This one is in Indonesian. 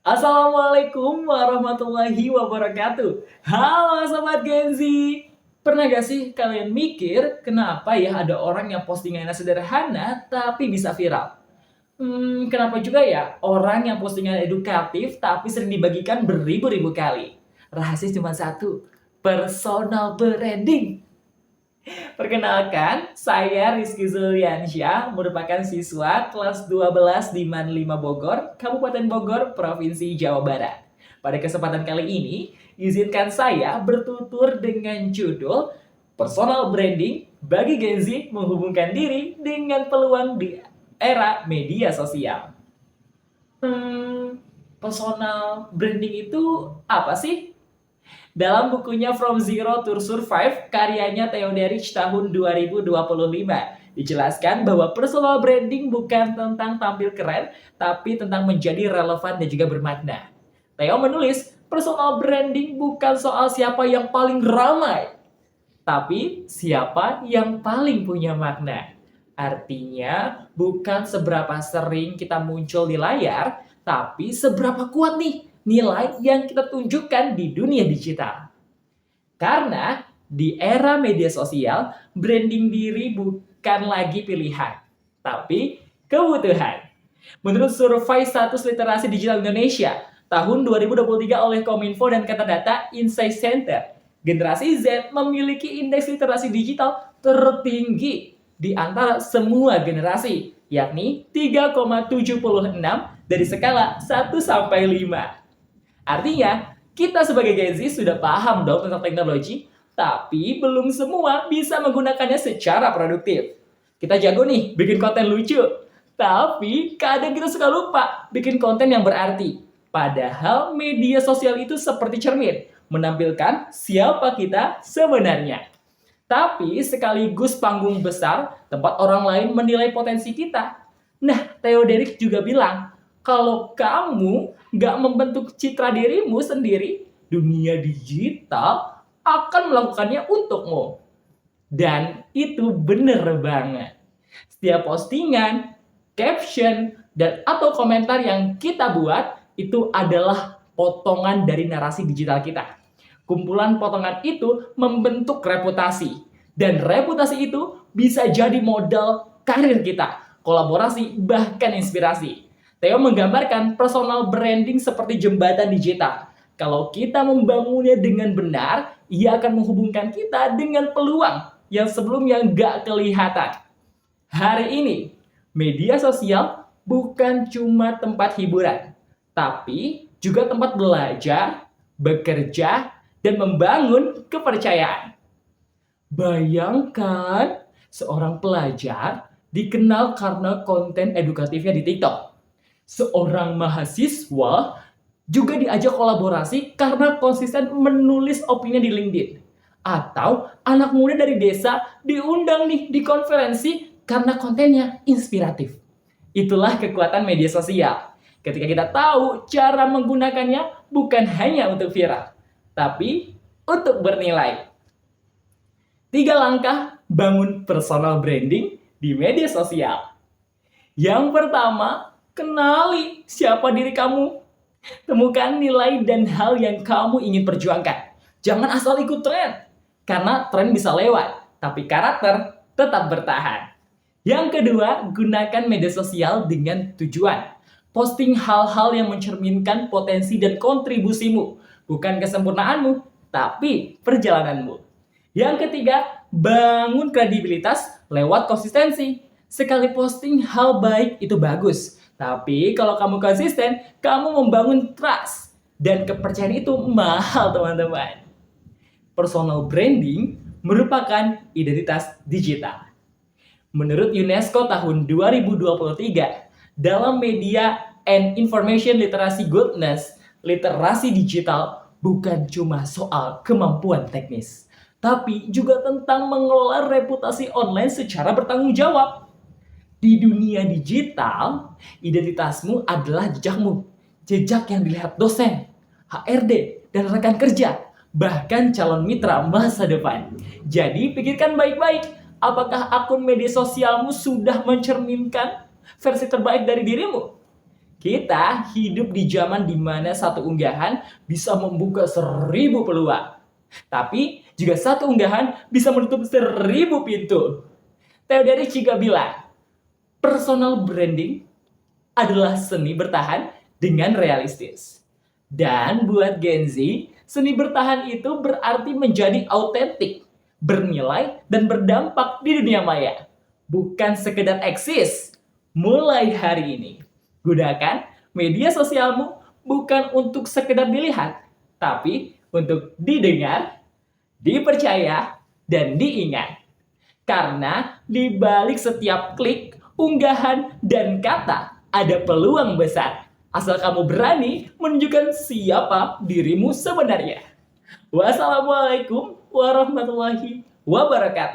Assalamualaikum warahmatullahi wabarakatuh. Halo Sobat Gen Z. Pernah gak sih kalian mikir kenapa ya ada orang yang postingannya sederhana tapi bisa viral? Kenapa juga ya orang yang postingan edukatif tapi sering dibagikan beribu-ribu kali? Rahasia cuma satu, personal branding. Perkenalkan, saya Rizky Zuliansyah, merupakan siswa kelas 12 di MAN 5 Bogor, Kabupaten Bogor, Provinsi Jawa Barat. Pada kesempatan kali ini, izinkan saya bertutur dengan judul Personal Branding bagi Gen Z menghubungkan diri dengan peluang di era media sosial. Personal branding itu apa sih? Dalam bukunya From Zero to Survive, karyanya Theo Derich tahun 2025, dijelaskan bahwa personal branding bukan tentang tampil keren, tapi tentang menjadi relevan dan juga bermakna. Theo menulis, personal branding bukan soal siapa yang paling ramai, tapi siapa yang paling punya makna. Artinya, bukan seberapa sering kita muncul di layar, tapi seberapa kuat nih nilai yang kita tunjukkan di dunia digital. Karena di era media sosial, branding diri bukan lagi pilihan, tapi kebutuhan. Menurut survei status literasi digital Indonesia tahun 2023 oleh Kominfo dan Katadata Insight Center, generasi Z memiliki indeks literasi digital tertinggi di antara semua generasi, yakni 3,76 dari skala 1 sampai 5. Artinya, kita sebagai Gen Z sudah paham dong tentang teknologi, tapi belum semua bisa menggunakannya secara produktif. Kita jago nih bikin konten lucu, tapi kadang kita suka lupa bikin konten yang berarti. Padahal media sosial itu seperti cermin, menampilkan siapa kita sebenarnya. Tapi sekaligus panggung besar tempat orang lain menilai potensi kita. Nah, Theo Derich juga bilang, kalau kamu nggak membentuk citra dirimu sendiri, dunia digital akan melakukannya untukmu. Dan itu bener banget. Setiap postingan, caption, dan atau komentar yang kita buat itu adalah potongan dari narasi digital kita. Kumpulan potongan itu membentuk reputasi. Dan reputasi itu bisa jadi modal karir kita, kolaborasi, bahkan inspirasi. Theo menggambarkan personal branding seperti jembatan digital. Kalau kita membangunnya dengan benar, ia akan menghubungkan kita dengan peluang yang sebelumnya nggak kelihatan. Hari ini, media sosial bukan cuma tempat hiburan, tapi juga tempat belajar, bekerja, dan membangun kepercayaan. Bayangkan seorang pelajar dikenal karena konten edukatifnya di TikTok. Seorang mahasiswa juga diajak kolaborasi karena konsisten menulis opini di LinkedIn. Atau anak muda dari desa diundang nih di konferensi karena kontennya inspiratif. Itulah kekuatan media sosial. Ketika kita tahu cara menggunakannya bukan hanya untuk viral, tapi untuk bernilai. 3 langkah bangun personal branding di media sosial. Yang pertama, kenali siapa diri kamu. Temukan nilai dan hal yang kamu ingin perjuangkan. Jangan asal ikut tren, karena tren bisa lewat, tapi karakter tetap bertahan. Yang kedua, gunakan media sosial dengan tujuan. Posting hal-hal yang mencerminkan potensi dan kontribusimu, bukan kesempurnaanmu, tapi perjalananmu. Yang ketiga, bangun kredibilitas lewat konsistensi. Sekali posting hal baik itu bagus, tapi kalau kamu konsisten, kamu membangun trust. Dan kepercayaan itu mahal, teman-teman. Personal branding merupakan identitas digital. Menurut UNESCO tahun 2023, dalam media and information literacy goodness, literasi digital bukan cuma soal kemampuan teknis, tapi juga tentang mengelola reputasi online secara bertanggung jawab. Di dunia digital, identitasmu adalah jejakmu. Jejak yang dilihat dosen, HRD, dan rekan kerja, bahkan calon mitra masa depan. Jadi pikirkan baik-baik, apakah akun media sosialmu sudah mencerminkan versi terbaik dari dirimu? Kita hidup di zaman di mana satu unggahan bisa membuka 1000 peluang. Tapi juga satu unggahan bisa menutup 1000 pintu. Theodorik juga bilang, personal branding adalah seni bertahan dengan realistis. Dan buat Gen Z, seni bertahan itu berarti menjadi autentik, bernilai, dan berdampak di dunia maya. Bukan sekedar eksis. Mulai hari ini, gunakan media sosialmu bukan untuk sekedar dilihat, tapi untuk didengar, dipercaya, dan diingat. Karena di balik setiap klik, unggahan, dan kata ada peluang besar. Asal kamu berani menunjukkan siapa dirimu sebenarnya. Wassalamualaikum warahmatullahi wabarakatuh.